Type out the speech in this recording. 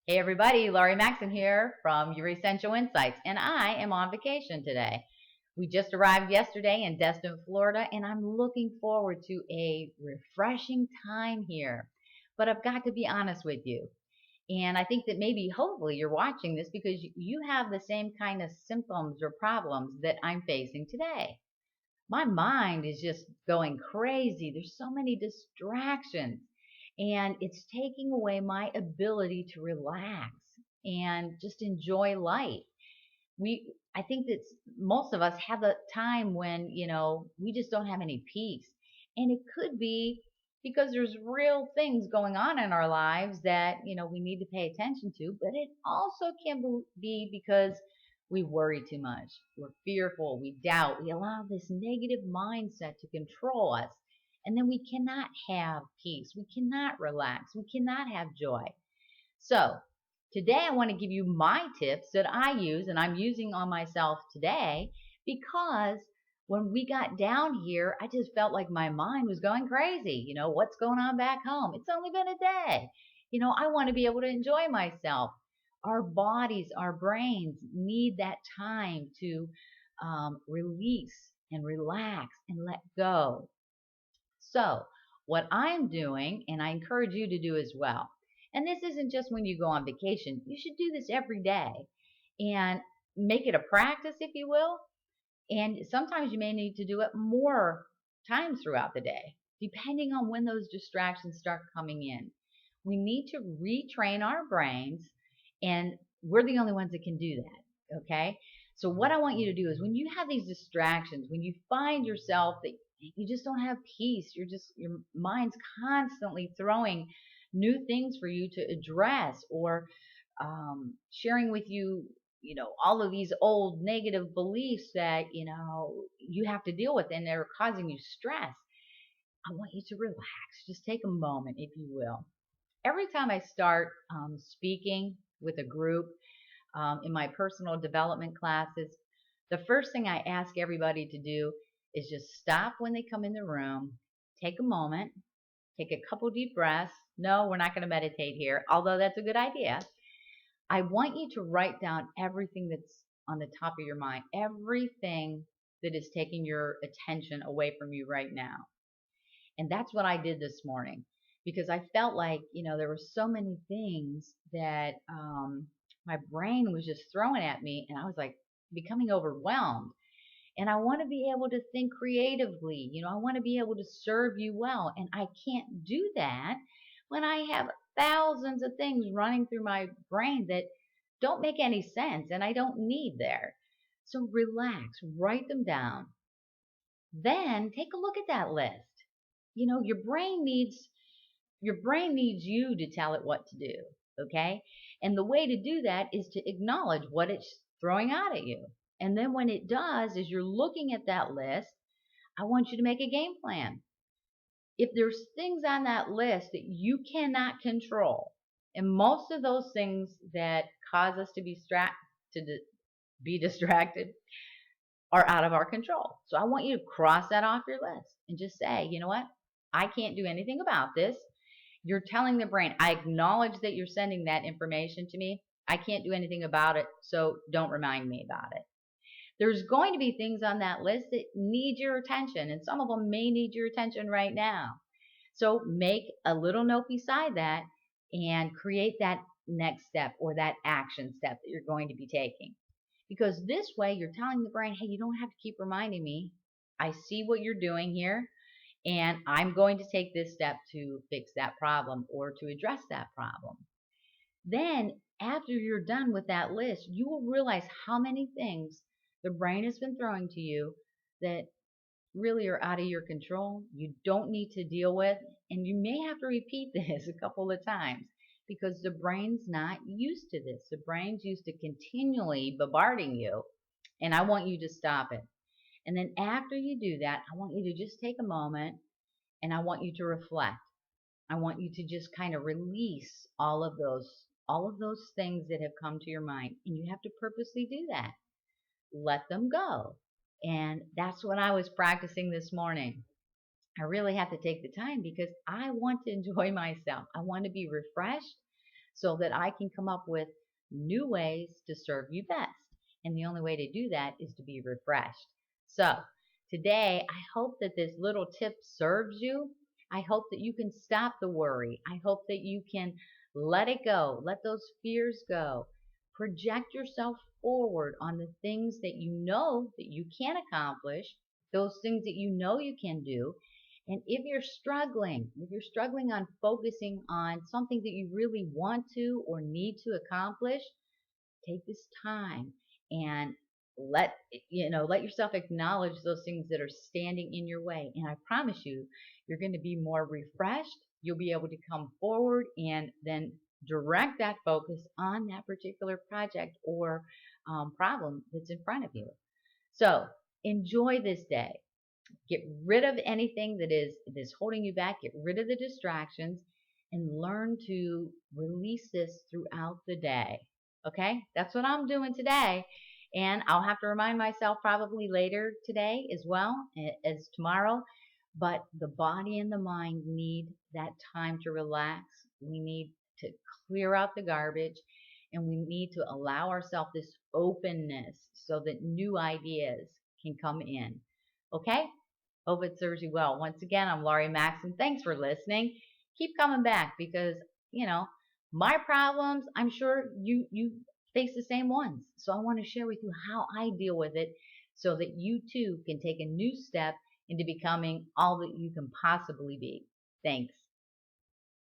Hey everybody, Laurie Maxon here from Your Essential Insights, and I am on vacation today. We just arrived yesterday in Destin, Florida, and I'm looking forward to a refreshing time here. But I've got to be honest with you, and I think that maybe, hopefully, you're watching this because you have the same kind of symptoms or problems that I'm facing today. My mind is just going crazy. There's so many distractions, and it's taking away my ability to relax and just enjoy life. I think that most of us have a time when, we just don't have any peace. And it could be because there's real things going on in our lives that, we need to pay attention to, but it also can be because we worry too much. We're fearful, we doubt, we allow this negative mindset to control us. And then we cannot have peace. We cannot relax. We cannot have joy. So, today I want to give you my tips that I use and I'm using on myself today because when we got down here, I just felt like my mind was going crazy. What's going on back home? It's only been a day. I want to be able to enjoy myself. Our bodies, our brains need that time to release and relax and let go. So, what I'm doing, and I encourage you to do as well, and this isn't just when you go on vacation, you should do this every day and make it a practice, if you will. And sometimes you may need to do it more times throughout the day, depending on when those distractions start coming in. We need to retrain our brains, and we're the only ones that can do that. Okay. So, what I want you to do is when you have these distractions, when you find yourself that you just don't have peace, your mind's constantly throwing new things for you to address or sharing with you, all of these old negative beliefs that, you have to deal with and they're causing you stress. I want you to relax. Just take a moment, if you will. Every time I start speaking with a group in my personal development classes, the first thing I ask everybody to do is just stop when they come in the room, take a moment, take a couple deep breaths. No, we're not going to meditate here, although that's a good idea. I want you to write down everything that's on the top of your mind, everything that is taking your attention away from you right now. And that's what I did this morning because I felt like, there were so many things that my brain was just throwing at me, and I was like becoming overwhelmed. And I want to be able to think creatively. I want to be able to serve you well. And I can't do that when I have thousands of things running through my brain that don't make any sense and I don't need there. So relax, write them down. Then take a look at that list. Your brain needs you to tell it what to do, okay? And the way to do that is to acknowledge what it's throwing out at you. And then when it does, as you're looking at that list, I want you to make a game plan. If there's things on that list that you cannot control, and most of those things that cause us to be distracted are out of our control. So I want you to cross that off your list and just say, you know what? I can't do anything about this. You're telling the brain, I acknowledge that you're sending that information to me. I can't do anything about it, so don't remind me about it. There's going to be things on that list that need your attention, and some of them may need your attention right now. So make a little note beside that and create that next step or that action step that you're going to be taking. Because this way you're telling the brain, hey, you don't have to keep reminding me. I see what you're doing here, and I'm going to take this step to fix that problem or to address that problem. Then, after you're done with that list, you will realize how many things the brain has been throwing to you that really are out of your control, you don't need to deal with, and you may have to repeat this a couple of times because the brain's not used to this. The brain's used to continually bombarding you, and I want you to stop it. And then after you do that, I want you to just take a moment and I want you to reflect. I want you to just kind of release all of those things that have come to your mind, and you have to purposely do that. Let them go. And that's what I was practicing this morning. I really have to take the time because I want to enjoy myself. I want to be refreshed. so that I can come up with new ways to serve you best. And the only way to do that is to be refreshed. So today, I hope that this little tip serves you. I hope that you can stop the worry. I hope that you can let it go, let those fears go. Project yourself forward on the things that you know that you can accomplish, those things that you know you can do. And if you're struggling on focusing on something that you really want to or need to accomplish, take this time and let yourself acknowledge those things that are standing in your way, and I promise you, you're going to be more refreshed. You'll be able to come forward and then direct that focus on that particular project or problem that's in front of you. So enjoy this day. Get rid of anything that is holding you back. Get rid of the distractions and learn to release this throughout the day. Okay? That's what I'm doing today. And I'll have to remind myself probably later today as well as tomorrow. But the body and the mind need that time to relax. We need to clear out the garbage, and we need to allow ourselves this openness so that new ideas can come in. Okay? Hope it serves you well. Once again, I'm Laurie Maxon. Thanks for listening. Keep coming back because, you know, my problems, I'm sure you face the same ones. So I want to share with you how I deal with it so that you too can take a new step into becoming all that you can possibly be. Thanks.